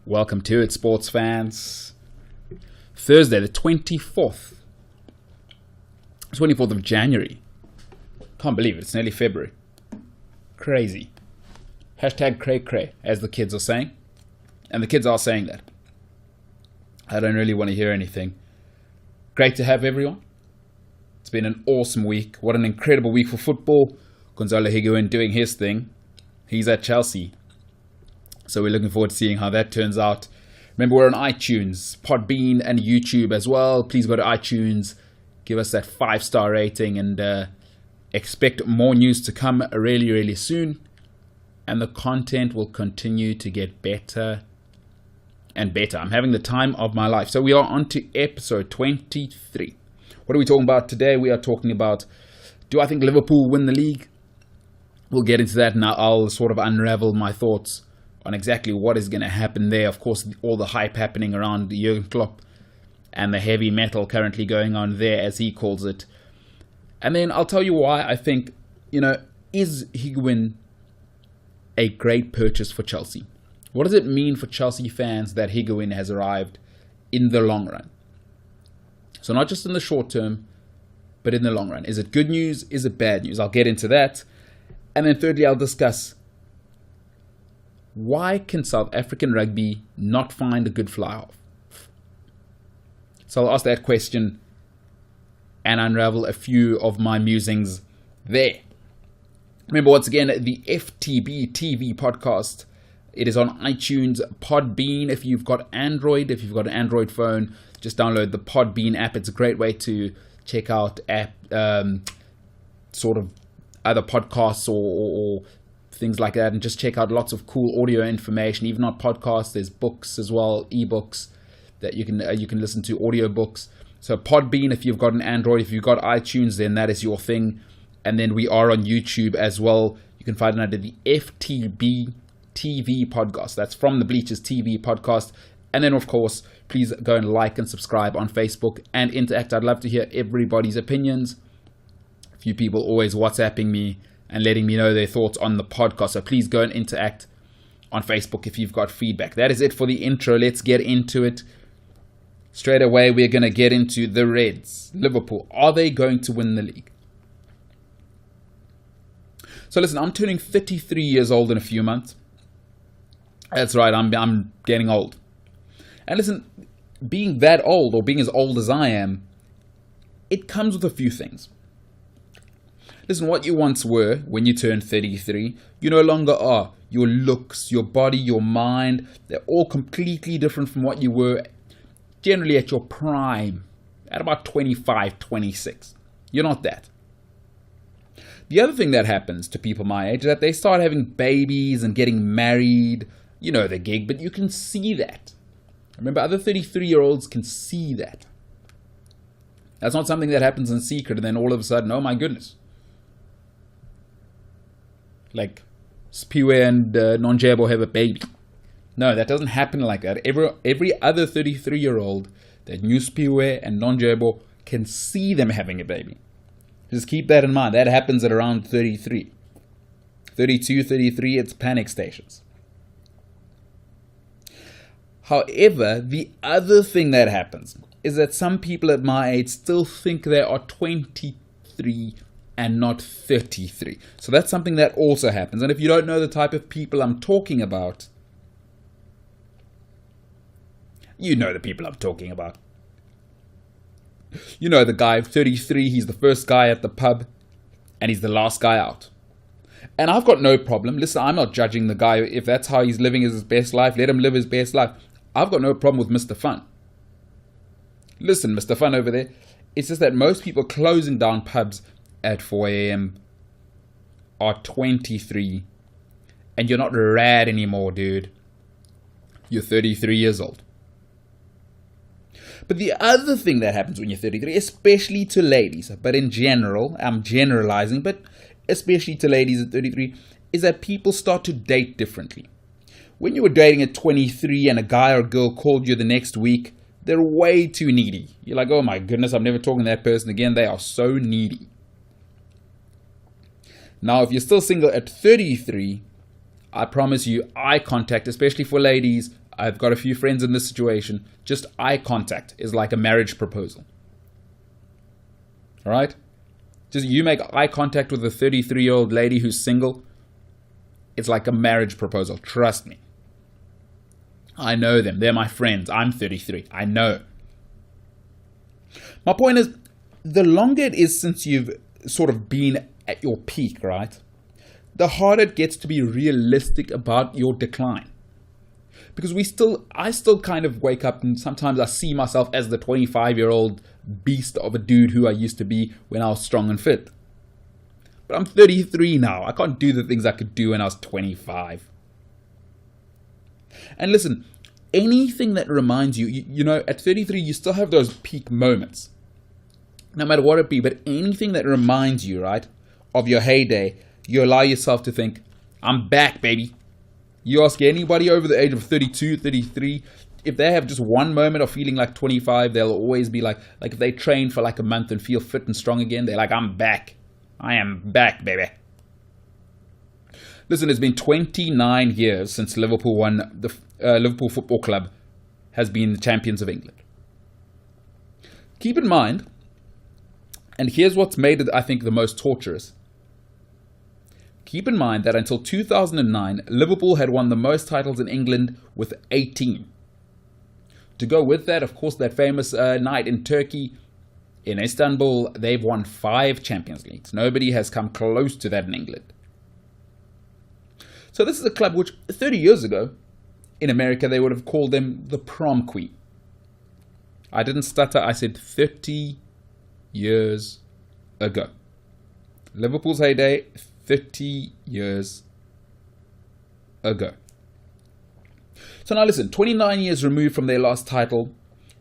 Welcome to it, sports fans. Thursday, the 24th of January. Can't believe it, it's nearly February. Crazy. Hashtag cray cray, as the kids are saying. And the kids are saying that. I don't really want to hear anything. Great to have everyone. It's been an awesome week. What an incredible week for football. Gonzalo Higuain doing his thing. He's at Chelsea. So we're looking forward to seeing how that turns out. Remember, we're on iTunes, Podbean, and YouTube as well. Please go to iTunes, give us that 5-star rating, and expect more news to come really, really soon. And the content will continue to get better and better. I'm having the time of my life. So we are on to episode 23. What are we talking about today? We are talking about, do I think Liverpool win the league? We'll get into that, and I'll sort of unravel my thoughts on exactly what is going to happen there. Of course, all the hype happening around Jurgen Klopp and the heavy metal currently going on there, as he calls it. And then I'll tell you why I think, is Higuain a great purchase for Chelsea? What does it mean for Chelsea fans that Higuain has arrived in the long run? So not just in the short term, but in the long run. Is it good news? Is it bad news? I'll get into that. And then thirdly, I'll discuss, why can South African rugby not find a good fly-half? So I'll ask that question and unravel a few of my musings there. Remember, once again, the FTB TV podcast. It is on iTunes, Podbean. If you've got Android, if you've got an Android phone, just download the Podbean app. It's a great way to check out sort of either podcasts or things like that, and just check out lots of cool audio information. Even not podcasts, there's books as well, ebooks that you can listen to, audiobooks. So Podbean, if you've got an Android, if you've got iTunes, then that is your thing. And then we are on YouTube as well. You can find it under the FTB TV podcast. That's From the Bleachers TV podcast. And then, of course, please go and like and subscribe on Facebook and interact. I'd love to hear everybody's opinions. A few people always WhatsApping me and letting me know their thoughts on the podcast. So please go and interact on Facebook if you've got feedback. That is it for the intro. Let's get into it. Straight away, we're going to get into the Reds. Liverpool, are they going to win the league? So listen, I'm turning 33 years old in a few months. That's right, I'm getting old. And listen, being that old, or being as old as I am, it comes with a few things. Listen, what you once were when you turned 33, you no longer are. Your looks, your body, your mind, they're all completely different from what you were generally at your prime, at about 25, 26. You're not that. The other thing that happens to people my age is that they start having babies and getting married. You know the gig, but you can see that. Remember, other 33-year-olds can see that. That's not something that happens in secret, and then all of a sudden, oh my goodness. Like, Spiwe and Nonjebo have a baby. No, that doesn't happen like that. Every other 33-year-old that knew Spiwe and Nonjebo can see them having a baby. Just keep that in mind. That happens at around 33. 32, 33, it's panic stations. However, the other thing that happens is that some people at my age still think they are 23 and not 33. So that's something that also happens. And if you don't know the type of people I'm talking about, you know the people I'm talking about. You know the guy, 33, he's the first guy at the pub, and he's the last guy out. And I've got no problem. Listen, I'm not judging the guy. If that's how he's living his best life, let him live his best life. I've got no problem with Mr. Fun. Listen, Mr. Fun over there, it's just that most people closing down pubs at 4 a.m. are 23, and you're not rad anymore, dude. You're 33 years old. But the other thing that happens when you're 33, especially to ladies, but in general, I'm generalizing, but especially to ladies at 33, is that people start to date differently. When you were dating at 23 and a guy or girl called you the next week, they're way too needy. You're like, oh my goodness, I'm never talking to that person again. They are so needy. Now, if you're still single at 33, I promise you, eye contact, especially for ladies, I've got a few friends in this situation. Just eye contact is like a marriage proposal. All right? Just you make eye contact with a 33-year-old lady who's single. It's like a marriage proposal. Trust me. I know them. They're my friends. I'm 33. I know. My point is, the longer it is since you've sort of been at your peak, right, the harder it gets to be realistic about your decline. Because I still kind of wake up and sometimes I see myself as the 25-year-old beast of a dude who I used to be when I was strong and fit. But I'm 33 now. I can't do the things I could do when I was 25. And listen, anything that reminds you, you know, at 33, you still have those peak moments. No matter what it be, but anything that reminds you, right, of your heyday, you allow yourself to think, I'm back, baby. You ask anybody over the age of 32, 33, if they have just one moment of feeling like 25, they'll always be like if they train for like a month and feel fit and strong again, they're like, I'm back. I am back, baby. Listen, it's been 29 years since Liverpool won. The Liverpool Football Club has been the champions of England. Keep in mind, and here's what's made it, I think, the most torturous. Keep in mind that until 2009, Liverpool had won the most titles in England with 18. To go with that, of course, that famous night in Turkey, in Istanbul, they've won 5 Champions Leagues. Nobody has come close to that in England. So this is a club which 30 years ago, in America, they would have called them the prom queen. I didn't stutter, I said 30 years ago. Liverpool's heyday, 30 years ago. So now listen, 29 years removed from their last title,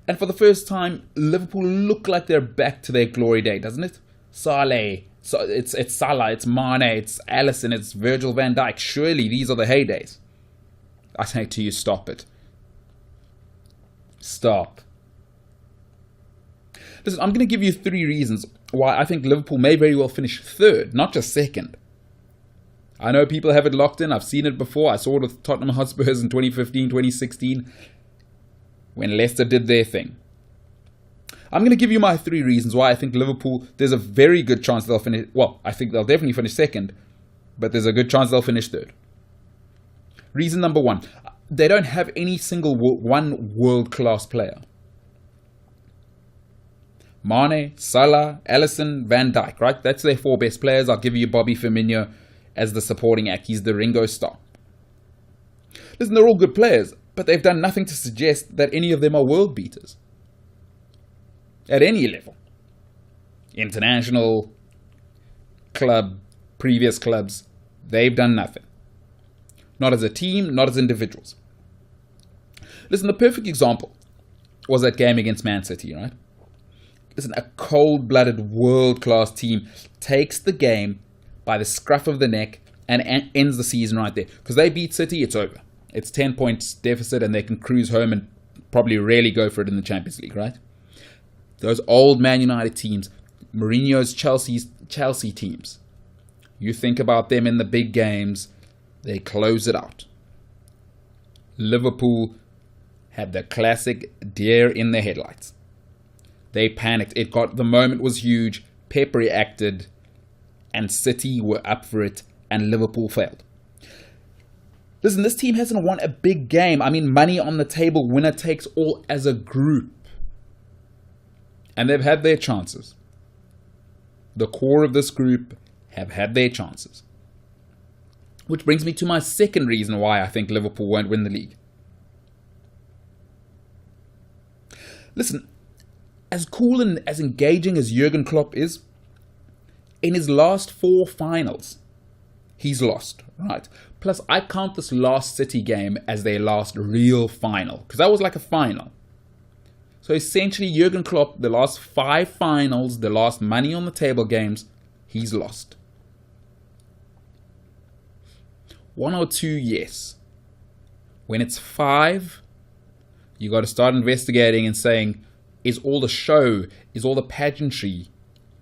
and for the first time, Liverpool look like they're back to their glory day, doesn't it? Saleh, so it's Salah, it's Mane, it's Alisson, it's Virgil van Dijk. Surely these are the heydays. I say to you, stop it. Stop. Listen, I'm going to give you 3 reasons why I think Liverpool may very well finish 3rd, not just 2nd. I know people have it locked in. I've seen it before. I saw it with Tottenham Hotspurs in 2015, 2016, when Leicester did their thing. I'm going to give you my 3 reasons why I think Liverpool, there's a very good chance they'll finish, well, I think they'll definitely finish 2nd, but there's a good chance they'll finish 3rd. Reason number 1, they don't have any single one world-class player. Mane, Salah, Alisson, Van Dijk, right? That's their 4 best players. I'll give you Bobby Firmino as the supporting act. He's the Ringo Starr. Listen, they're all good players, but they've done nothing to suggest that any of them are world beaters. At any level. International, club, previous clubs, they've done nothing. Not as a team, not as individuals. Listen, the perfect example was that game against Man City, right? Listen, a cold-blooded, world-class team takes the game by the scruff of the neck and ends the season right there. Because they beat City, it's over. It's 10 points deficit and they can cruise home and probably rarely go for it in the Champions League, right? Those old Man United teams, Mourinho's Chelsea teams, you think about them in the big games, they close it out. Liverpool had the classic deer in the headlights. They panicked. The moment was huge. Pep reacted, and City were up for it, and Liverpool failed. Listen, this team hasn't won a big game. I mean, money on the table, winner takes all as a group. And they've had their chances. The core of this group have had their chances. Which brings me to my second reason why I think Liverpool won't win the league. Listen, as cool and as engaging as Jurgen Klopp is, in his last 4 finals, he's lost, right? Plus, I count this last City game as their last real final, because that was like a final. So essentially, Jurgen Klopp, the last 5 finals, the last money on the table games, he's lost. 1 or 2, yes. When it's 5, you got to start investigating and saying, is all the show, is all the pageantry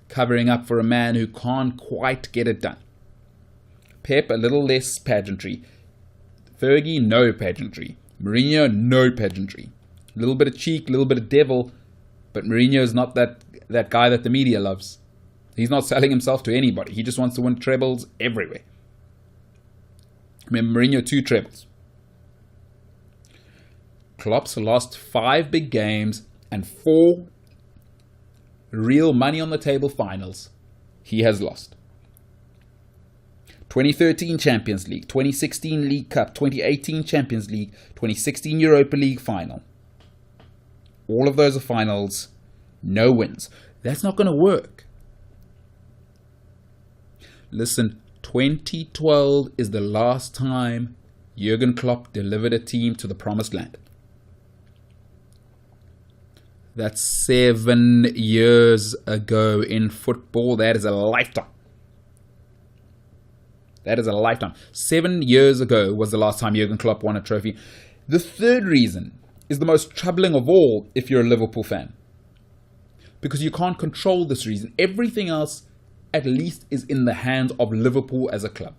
covering up for a man who can't quite get it done? Pep, a little less pageantry. Fergie, no pageantry. Mourinho, no pageantry. A little bit of cheek, a little bit of devil, but Mourinho is not that guy that the media loves. He's not selling himself to anybody. He just wants to win trebles everywhere. Remember, Mourinho, 2 trebles. Klopp's lost 5 big games and 4 real money on the table finals he has lost. 2013 Champions League, 2016 League Cup, 2018 Champions League, 2016 Europa League final. All of those are finals, no wins. That's not going to work. Listen, 2012 is the last time Jurgen Klopp delivered a team to the promised land. That's 7 years ago in football. That is a lifetime. That is a lifetime. 7 years ago was the last time Jurgen Klopp won a trophy. The third reason is the most troubling of all if you're a Liverpool fan. Because you can't control this reason. Everything else, at least, is in the hands of Liverpool as a club.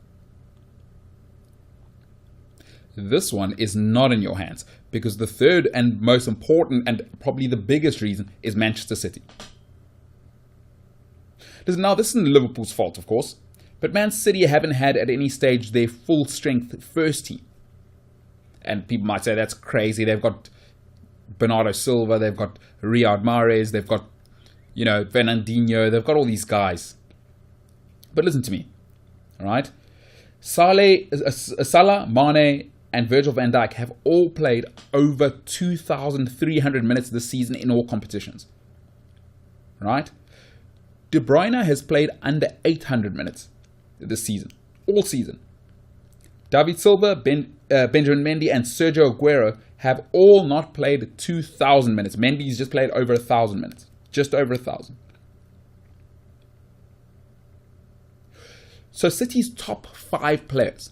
This one is not in your hands, because the third and most important and probably the biggest reason is Manchester City. Listen, now this isn't Liverpool's fault, of course, but Man City haven't had at any stage their full strength first team. And people might say that's crazy. They've got Bernardo Silva, they've got Riyad Mahrez, they've got, Fernandinho, they've got all these guys. But listen to me, all right? Salah, Mane, and Virgil van Dijk have all played over 2,300 minutes this season in all competitions. Right? De Bruyne has played under 800 minutes this season. All season. David Silva, Benjamin Mendy, and Sergio Aguero have all not played 2,000 minutes. Mendy's just played over 1,000 minutes. Just over 1,000. So City's top 5 players,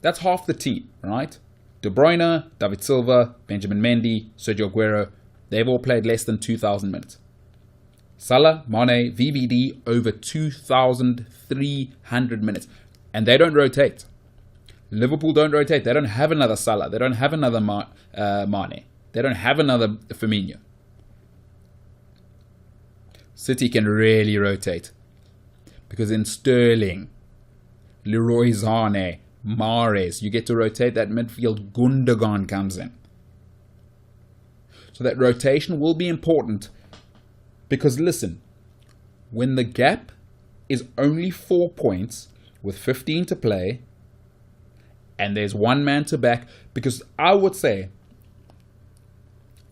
that's half the team, right? De Bruyne, David Silva, Benjamin Mendy, Sergio Aguero, they've all played less than 2,000 minutes. Salah, Mane, VVD, over 2,300 minutes. And they don't rotate. Liverpool don't rotate. They don't have another Salah. They don't have another Mane. They don't have another Firmino. City can really rotate. Because in Sterling, Leroy Sané, Mahrez, you get to rotate that midfield. Gundogan comes in. So that rotation will be important. Because listen, when the gap is only 4 points with 15 to play, and there's one man to back, because I would say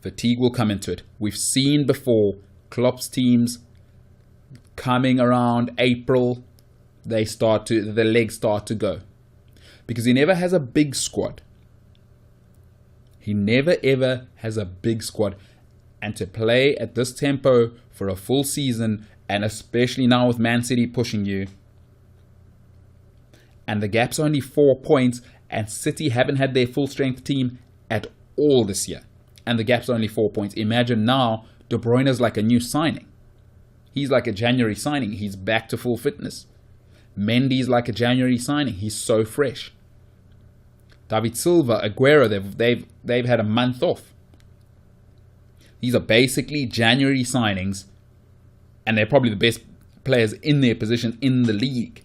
fatigue will come into it. We've seen before Klopp's teams coming around April, the legs start to go. Because he never has a big squad. He never ever has a big squad. And to play at this tempo for a full season, and especially now with Man City pushing you, and the gap's only 4 points, and City haven't had their full strength team at all this year, and the gap's only 4 points. Imagine now De Bruyne's like a new signing. He's like a January signing. He's back to full fitness. Mendy's like a January signing. He's so fresh. David Silva, Aguero, they've had a month off. These are basically January signings, and they're probably the best players in their position in the league.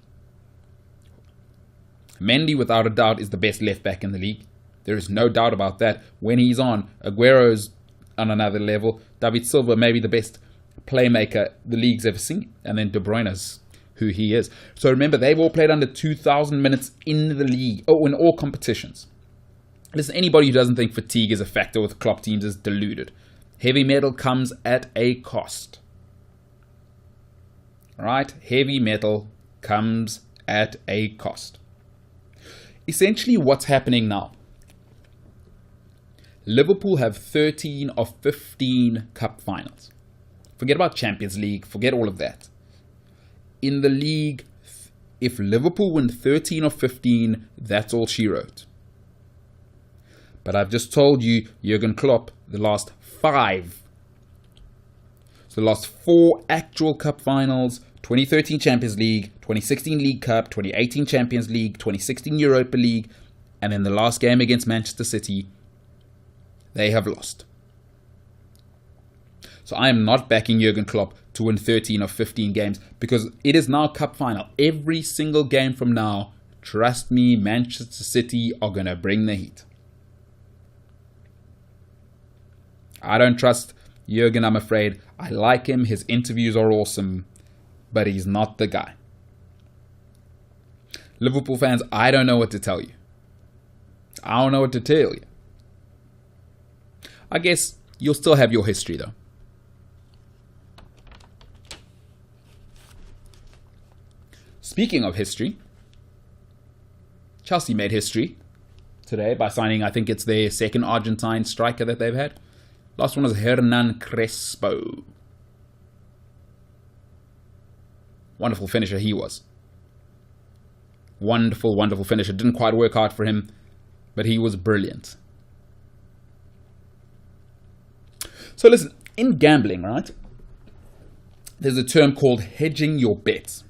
Mendy, without a doubt, is the best left back in the league. There is no doubt about that. When he's on, Aguero's on another level. David Silva, maybe the best playmaker the league's ever seen. And then De Bruyne's who he is. So remember, they've all played under 2,000 minutes in the league. Oh, in all competitions. Listen, anybody who doesn't think fatigue is a factor with Klopp teams is deluded. Heavy metal comes at a cost. Right? Heavy metal comes at a cost. Essentially, what's happening now? Liverpool have 13 of 15 cup finals. Forget about Champions League. Forget all of that. In the league, if Liverpool win 13 of 15, that's all she wrote. But I've just told you, Jurgen Klopp, the last 5. So the last 4 actual cup finals, 2013 Champions League, 2016 League Cup, 2018 Champions League, 2016 Europa League, and then the last game against Manchester City, they have lost. So I am not backing Jurgen Klopp to win 13 or 15 games because it is now cup final. Every single game from now, trust me, Manchester City are going to bring the heat. I don't trust Jurgen, I'm afraid. I like him. His interviews are awesome, but he's not the guy. Liverpool fans, I don't know what to tell you. I don't know what to tell you. I guess you'll still have your history though. Speaking of history, Chelsea made history today by signing, I think it's their second Argentine striker that they've had. Last one was Hernan Crespo. Wonderful finisher he was. Wonderful, wonderful finisher. Didn't quite work out for him, but he was brilliant. So listen, in gambling, right, there's a term called hedging your bets.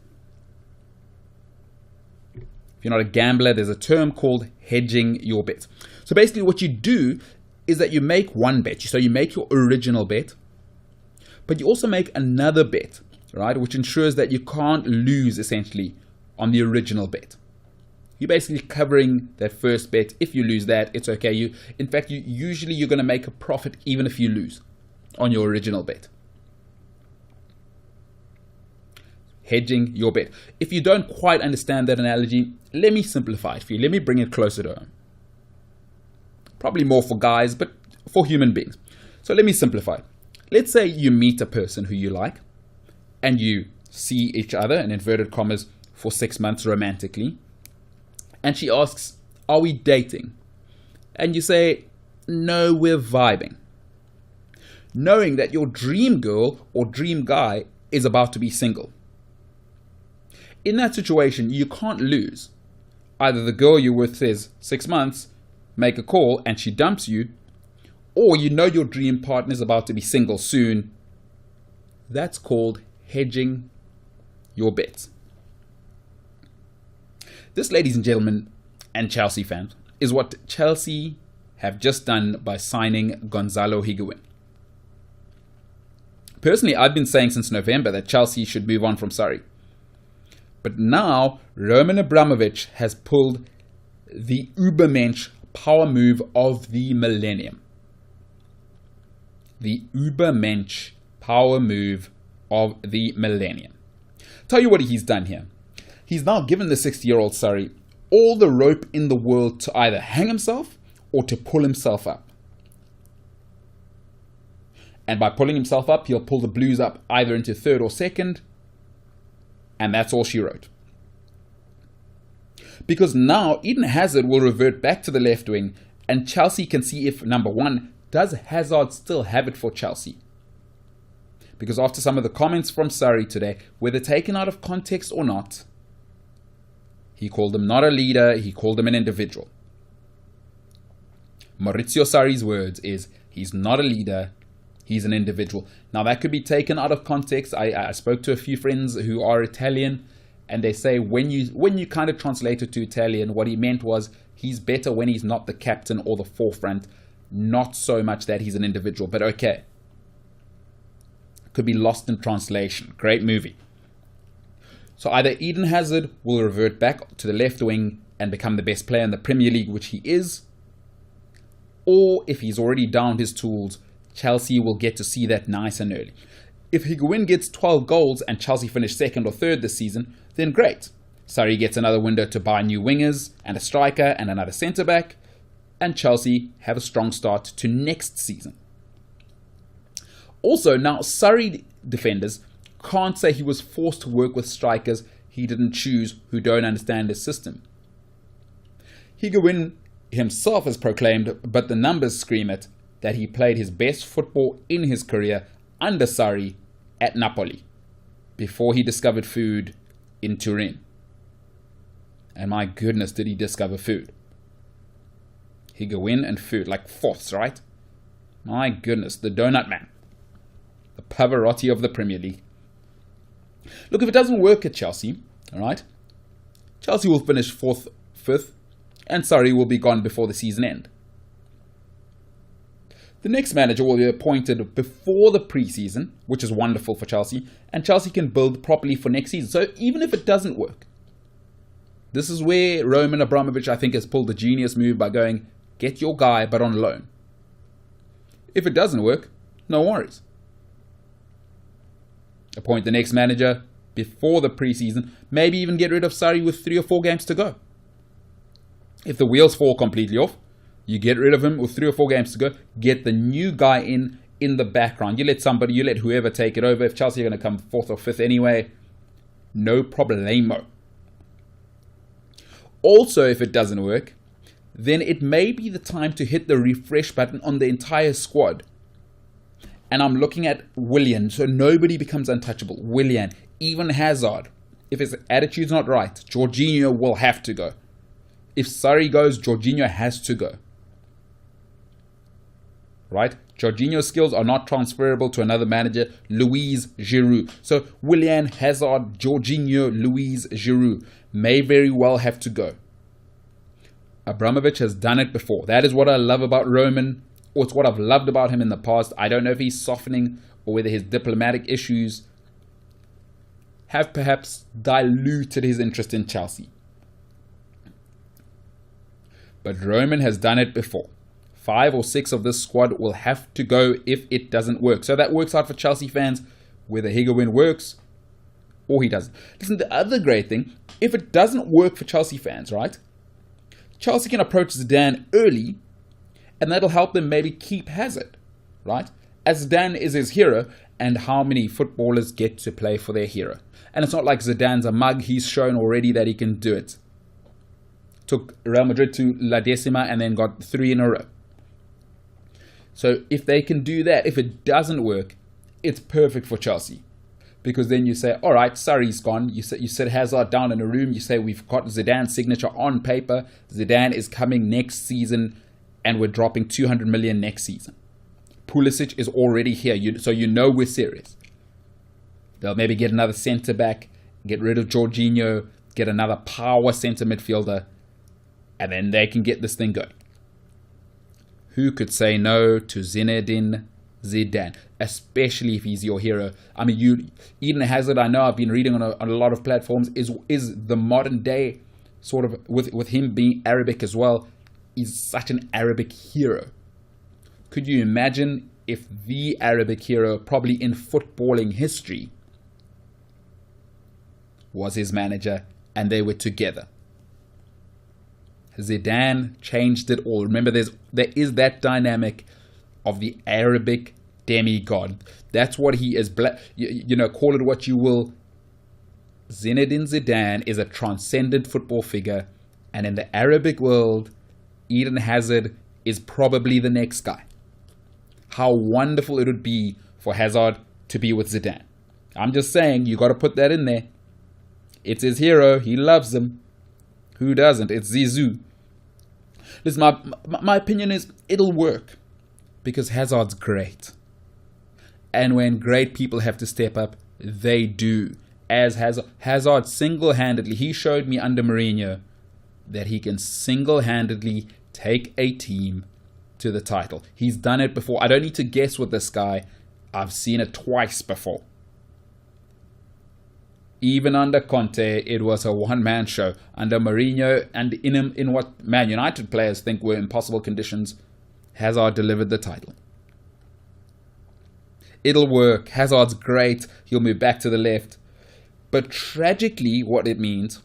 If you're not a gambler, there's a term called hedging your bets. So basically what you do is that you make one bet. So you make your original bet, but you also make another bet, right, which ensures that you can't lose essentially on the original bet. You're basically covering that first bet. If you lose that, it's okay. In fact, usually you're going to make a profit even if you lose on your original bet. Hedging your bet. If you don't quite understand that analogy, let me simplify it for you. Let me bring it closer to home. Probably more for guys, but for human beings. So let me simplify it. Let's say you meet a person who you like and you see each other, in inverted commas, for 6 months romantically. And she asks, are we dating? And you say, no, we're vibing. Knowing that your dream girl or dream guy is about to be single. In that situation, you can't lose. Either the girl you're with says 6 months, make a call and she dumps you, or you know your dream partner is about to be single soon. That's called hedging your bets. This, ladies and gentlemen, and Chelsea fans, is what Chelsea have just done by signing Gonzalo Higuain. Personally, I've been saying since November that Chelsea should move on from Surrey. But now, Roman Abramovich has pulled the Ubermensch power move of the millennium. The Ubermensch power move of the millennium. Tell you what he's done here. He's now given the 60-year-old Surrey all the rope in the world to either hang himself or to pull himself up. And by pulling himself up, he'll pull the Blues up either into third or second. And that's all she wrote. Because now Eden Hazard will revert back to the left wing and Chelsea can see if, number one, does Hazard still have it for Chelsea? Because after some of the comments from Surrey today, whether taken out of context or not, he called him not a leader, he called him an individual. Maurizio Sarri's words is, he's not a leader, he's an individual. Now that could be taken out of context. I spoke to a few friends who are Italian, and they say when you kind of translate it to Italian, what he meant was he's better when he's not the captain or the forefront, not so much that he's an individual. But okay, could be lost in translation. Great movie. So either Eden Hazard will revert back to the left wing and become the best player in the Premier League, which he is, or if he's already downed his tools, Chelsea will get to see that nice and early. If Higuain gets 12 goals and Chelsea finish second or third this season, then great. Surrey gets another window to buy new wingers and a striker and another centre-back, and Chelsea have a strong start to next season. Also, now Surrey defenders can't say he was forced to work with strikers he didn't choose who don't understand his system. Higuain himself has proclaimed, but the numbers scream it, that he played his best football in his career under Sarri at Napoli, before he discovered food in Turin. And my goodness, did he discover food. Higuain and food, like fourths, right? My goodness, the donut man. The Pavarotti of the Premier League. Look, if it doesn't work at Chelsea, all right, Chelsea will finish fourth, fifth, and Sarri will be gone before the season end. The next manager will be appointed before the preseason, which is wonderful for Chelsea, and Chelsea can build properly for next season. So even if it doesn't work, this is where Roman Abramovich, I think, has pulled the genius move by going, get your guy, but on loan. If it doesn't work, no worries. Appoint the next manager before the preseason, maybe even get rid of Sarri with 3 or 4 games to go. If the wheels fall completely off, you get rid of him with 3 or 4 games to go, get the new guy in the background. You let whoever take it over. If Chelsea are going to come 4th or 5th anyway, no problemo. Also, if it doesn't work, then it may be the time to hit the refresh button on the entire squad. And I'm looking at Willian, so nobody becomes untouchable. Willian, even Hazard. If his attitude's not right, Jorginho will have to go. If Sarri goes, Jorginho has to go. Right? Jorginho's skills are not transferable to another manager, Luis Giroud. So Willian, Hazard, Jorginho, Luis Giroud may very well have to go. Abramovich has done it before. That is what I love about Roman, or it's what I've loved about him in the past. I don't know if he's softening or whether his diplomatic issues have perhaps diluted his interest in Chelsea. But Roman has done it before. 5 or 6 of this squad will have to go if it doesn't work. So that works out for Chelsea fans, whether Higuain works or he doesn't. Listen, the other great thing, if it doesn't work for Chelsea fans, right? Chelsea can approach Zidane early, and that'll help them maybe keep Hazard, right? As Zidane is his hero, and how many footballers get to play for their hero? And it's not like Zidane's a mug. He's shown already that he can do it. Took Real Madrid to La Decima and then got 3 in a row. So if they can do that, if it doesn't work, it's perfect for Chelsea. Because then you say, all right, Sarri's gone. You sit Hazard down in a room. You say, we've got Zidane's signature on paper. Zidane is coming next season and we're dropping 200 million next season. Pulisic is already here, so you know we're serious. They'll maybe get another centre-back, get rid of Jorginho, get another power centre midfielder, and then they can get this thing going. Who could say no to Zinedine Zidane, especially if he's your hero? I mean, Eden Hazard, I know I've been reading on a lot of platforms, is the modern day sort of, with him being Arabic as well, is such an Arabic hero. Could you imagine if the Arabic hero, probably in footballing history, was his manager and they were together? Zidane changed it all. Remember, there is that dynamic of the Arabic demigod. That's what he is. Call it what you will. Zinedine Zidane is a transcendent football figure, and in the Arabic world, Eden Hazard is probably the next guy. How wonderful it would be for Hazard to be with Zidane. I'm just saying, you got to put that in there. It's his hero. He loves him. Who doesn't? It's Zizou. Listen, my opinion is it'll work because Hazard's great. And when great people have to step up, they do. As Hazard single-handedly, he showed me under Mourinho that he can single-handedly take a team to the title. He's done it before. I don't need to guess with this guy. I've seen it twice before. Even under Conte, it was a one-man show. Under Mourinho, and in what Man United players think were impossible conditions, Hazard delivered the title. It'll work. Hazard's great. He'll move back to the left. But tragically, what it means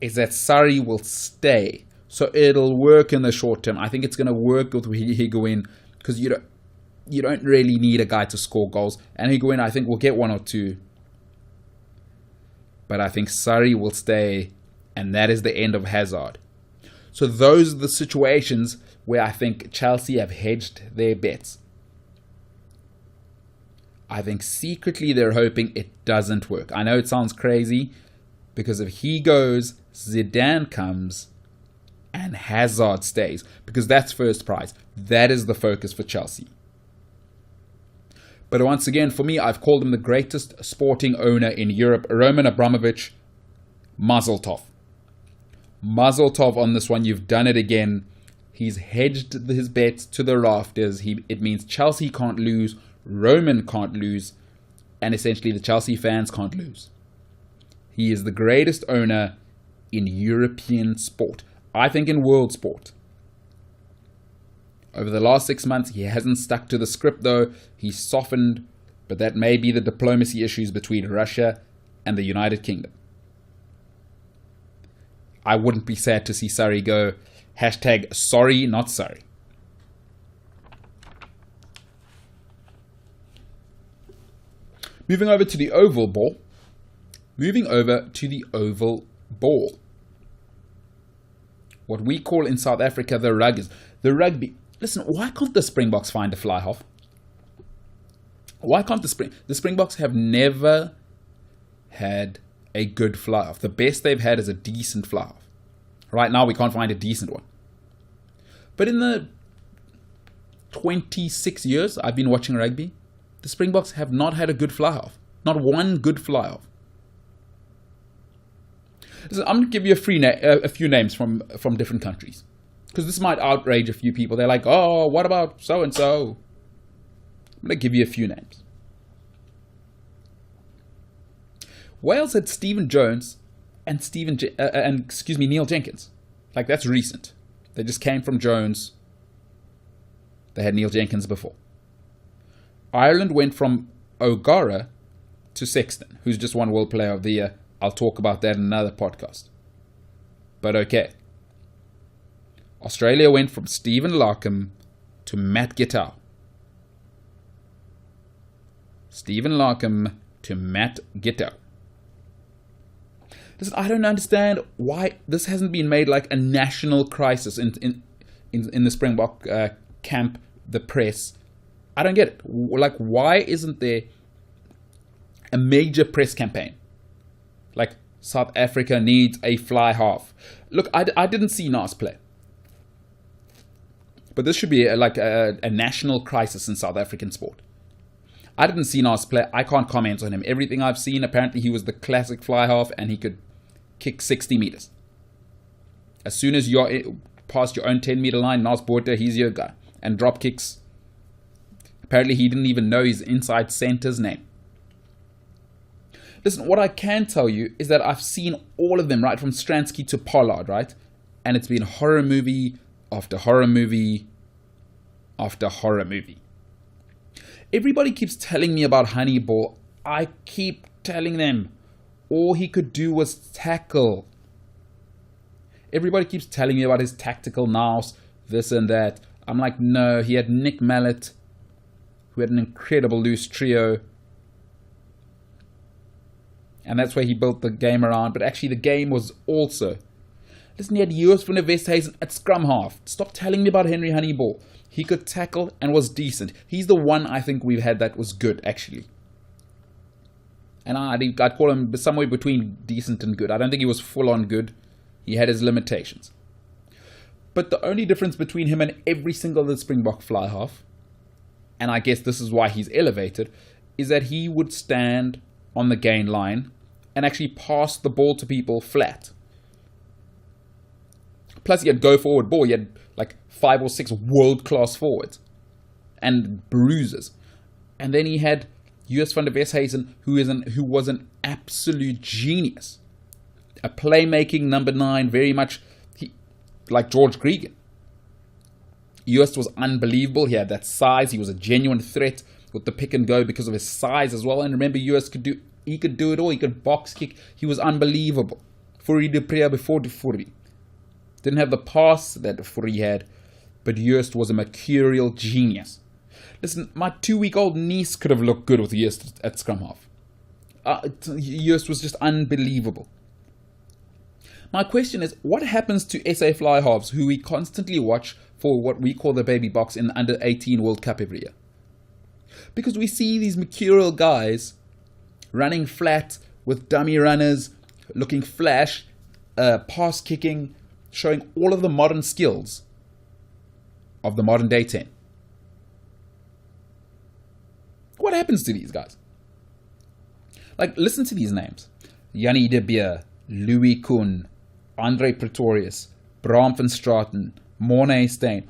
is that Sarri will stay. So it'll work in the short term. I think it's going to work with Higuain because you don't really need a guy to score goals. And Higuain, I think, will get 1 or 2. But I think Sarri will stay, and that is the end of Hazard. So those are the situations where I think Chelsea have hedged their bets. I think secretly they're hoping it doesn't work. I know it sounds crazy, because if he goes, Zidane comes, and Hazard stays, because that's first prize. That is the focus for Chelsea. But once again, for me, I've called him the greatest sporting owner in Europe. Roman Abramovich, Mazel tov. Mazel tov on this one. You've done it again. He's hedged his bets to the rafters. It means Chelsea can't lose, Roman can't lose, and essentially the Chelsea fans can't lose. He is the greatest owner in European sport. I think in world sport. Over the last 6 months, he hasn't stuck to the script though. He's softened, but that may be the diplomacy issues between Russia and the United Kingdom. I wouldn't be sad to see Surrey go. Hashtag sorry, not sorry. Moving over to the oval ball. What we call in South Africa the rugby. Listen, why can't the Springboks find a fly-half? Why can't the Springboks have never had a good fly-half? The best they've had is a decent fly-half. Right now, we can't find a decent one. But in the 26 years I've been watching rugby, the Springboks have not had a good fly-half. Not one good fly-half. Listen, I'm going to give you a few names from different countries. Because this might outrage a few people. They're like, oh, what about so-and-so? I'm going to give you a few names. Wales had Stephen Jones and Neil Jenkins. Like, that's recent. They just came from Jones. They had Neil Jenkins before. Ireland went from O'Gara to Sexton, who's just won World Player of the Year. I'll talk about that in another podcast. But okay. Australia went from Stephen Larkham to Matt Gittow. Stephen Larkham to Matt Gittow. Listen, I don't understand why this hasn't been made like a national crisis in the Springbok camp, the press. I don't get it. Like, why isn't there a major press campaign? Like, South Africa needs a fly half. Look, I didn't see Nas play. But this should be a national crisis in South African sport. I didn't see Nas play. I can't comment on him. Everything I've seen, apparently he was the classic fly half and he could kick 60 meters. As soon as you're past your own 10-meter line, Nas Botha, he's your guy. And drop kicks. Apparently he didn't even know his inside center's name. Listen, what I can tell you is that I've seen all of them, right? From Stransky to Pollard, right? And it's been horror movie after horror movie after horror movie. Everybody keeps telling me about Honeyball. I keep telling them all he could do was tackle. Everybody keeps telling me about his tactical nous, this and that. I'm like, no, he had Nick Mallett, who had an incredible loose trio. And that's where he built the game around. But actually the game was also... Listen, he had Joos van der Westhuizen at scrum half. Stop telling me about Henry Honeyball. He could tackle and was decent. He's the one I think we've had that was good, actually. And I'd call him somewhere between decent and good. I don't think he was full-on good. He had his limitations. But the only difference between him and every single other Springbok fly half, and I guess this is why he's elevated, is that he would stand on the gain line and actually pass the ball to people flat. Plus he had go forward ball. He had like 5 or 6 world-class forwards and bruisers. And then he had Joos van der Westhuizen, who was an absolute genius. A playmaking number 9, very much like George Gregan. Joos was unbelievable. He had that size. He was a genuine threat with the pick and go because of his size as well. And remember, Joos could do it all. He could box kick. He was unbelievable. Fourie du Preez before Fourie. Didn't have the pass that Fourie had, but Joos was a mercurial genius. Listen, my 2-week-old niece could have looked good with Joos at scrum half. Joos was just unbelievable. My question is, what happens to SA fly halves who we constantly watch for what we call the baby box in the under-18 World Cup every year? Because we see these mercurial guys running flat with dummy runners, looking flash, pass kicking, showing all of the modern skills of the modern day 10. What happens to these guys? Like, listen to these names. Jannie de Beer, Louis Koen, Andre Pretorius, Bram van Straten, Mornay Steyn.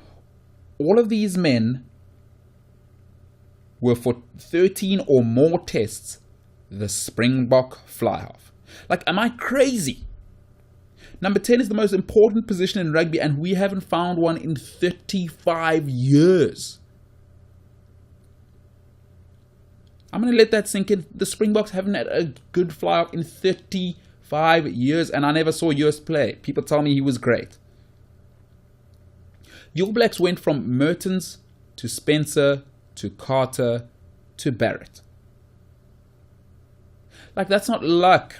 All of these men were for 13 or more tests the Springbok Flyhalf. Like, am I crazy? Number 10 is the most important position in rugby, and we haven't found one in 35 years. I'm going to let that sink in. The Springboks haven't had a good fly-half in 35 years, and I never saw Joost play. People tell me he was great. The All Blacks went from Mertens to Spencer to Carter to Barrett. Like, that's not luck.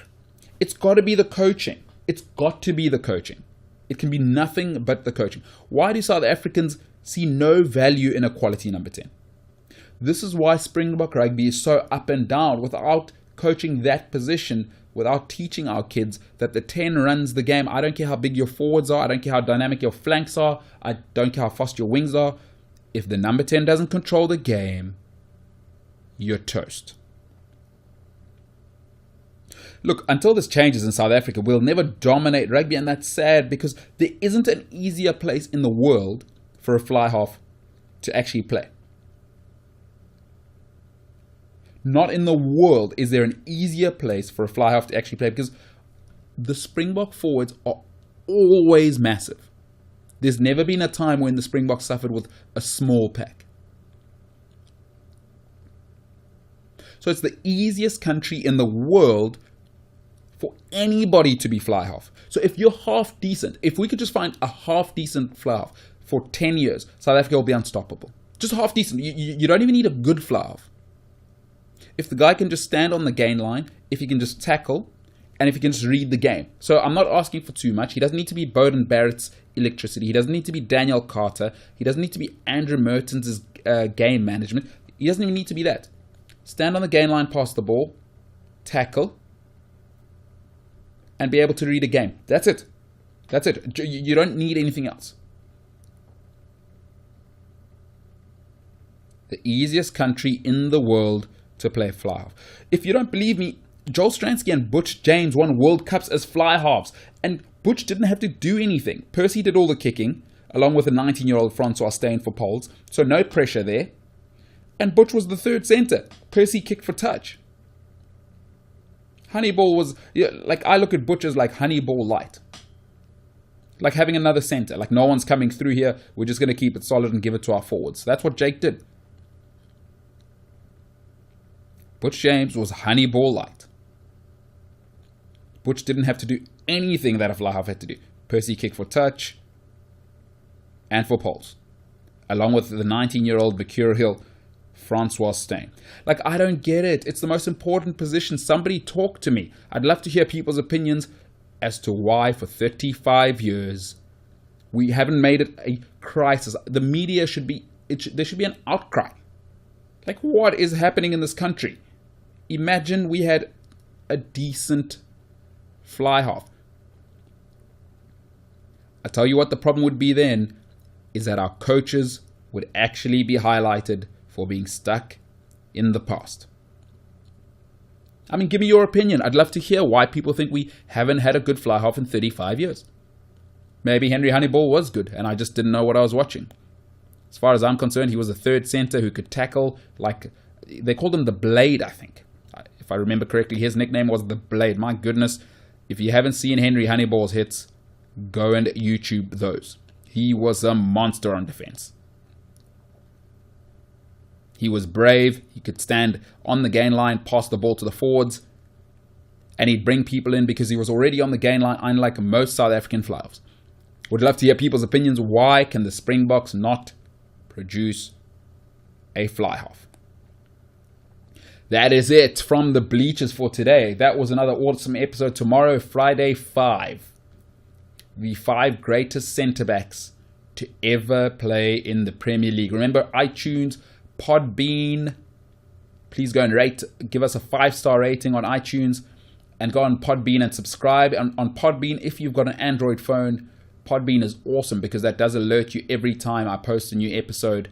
It's got to be the coaching. It's got to be the coaching. It can be nothing but the coaching. Why do South Africans see no value in a quality number 10? This is why Springbok rugby is so up and down. Without coaching that position, without teaching our kids that the 10 runs the game. I don't care how big your forwards are. I don't care how dynamic your flanks are. I don't care how fast your wings are. If the number 10 doesn't control the game, you're toast. Look, until this changes in South Africa, we'll never dominate rugby, and that's sad because there isn't an easier place in the world for a fly half to actually play. Not in the world is there an easier place for a fly half to actually play, because the Springbok forwards are always massive. There's never been a time when the Springboks suffered with a small pack. So it's the easiest country in the world for anybody to be fly half. So if you're half decent, if we could just find a half decent fly half for 10 years, South Africa will be unstoppable. Just half decent. You don't even need a good fly half. If the guy can just stand on the gain line, if he can just tackle, and if he can just read the game. So I'm not asking for too much. He doesn't need to be Bowden Barrett's electricity. He doesn't need to be Daniel Carter. He doesn't need to be Andrew Mertens' game management. He doesn't even need to be that. Stand on the gain line, pass the ball, tackle, and be able to read a game. That's it. That's it. You don't need anything else. The easiest country in the world to play fly half. If you don't believe me, Joel Stransky and Butch James won World Cups as fly halves, and Butch didn't have to do anything. Percy did all the kicking, along with a 19-year-old Francois Steyn for poles, so no pressure there. And Butch was the third centre. Percy kicked for touch. Honeyball was, like, I look at Butch as like Honeyball light. Like having another centre. Like, no one's coming through here. We're just going to keep it solid and give it to our forwards. That's what Jake did. Butch James was Honeyball light. Butch didn't have to do anything that a fly half had to do. Percy kicked for touch and for poles, along with the 19-year-old Mercurial Francois Steyn. Like, I don't get it. It's the most important position. Somebody talk to me. I'd love to hear people's opinions as to why for 35 years we haven't made it a crisis. The media should be, there should be an outcry. Like, what is happening in this country? Imagine we had a decent fly half. I tell you what the problem would be then is that our coaches would actually be highlighted for being stuck in the past. I mean, give me your opinion. I'd love to hear why people think we haven't had a good fly half in 35 years. Maybe Henry Honeyball was good and I just didn't know what I was watching. As far as I'm concerned, he was a third centre who could tackle, like, they called him the Blade, I think. If I remember correctly, his nickname was the Blade. My goodness, if you haven't seen Henry Honeyball's hits, go and YouTube those. He was a monster on defence. He was brave. He could stand on the gain line, pass the ball to the forwards, and he'd bring people in because he was already on the gain line, unlike most South African fly-halves. Would love to hear people's opinions. Why can the Springboks not produce a fly half? That is it from the bleachers for today. That was another awesome episode. Tomorrow, Friday 5. The 5 greatest centre-backs to ever play in the Premier League. Remember, iTunes, Podbean. Please go and rate. Give us a 5-star rating on iTunes. And go on Podbean and subscribe. On Podbean, if you've got an Android phone, Podbean is awesome because that does alert you every time I post a new episode.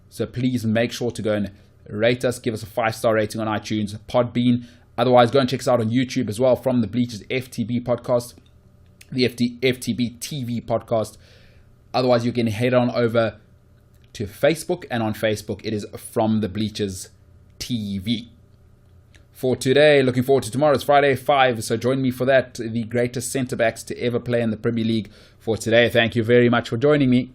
So please make sure to go and rate us, give us a 5-star rating on iTunes, Podbean. Otherwise, go and check us out on YouTube as well from the Bleachers FTB podcast, the FTB TV podcast. Otherwise, you can head on over to Facebook, and on Facebook, it is From the Bleachers TV. For today, looking forward to tomorrow. It's Friday 5, so join me for that. The greatest centre-backs to ever play in the Premier League. For today, thank you very much for joining me.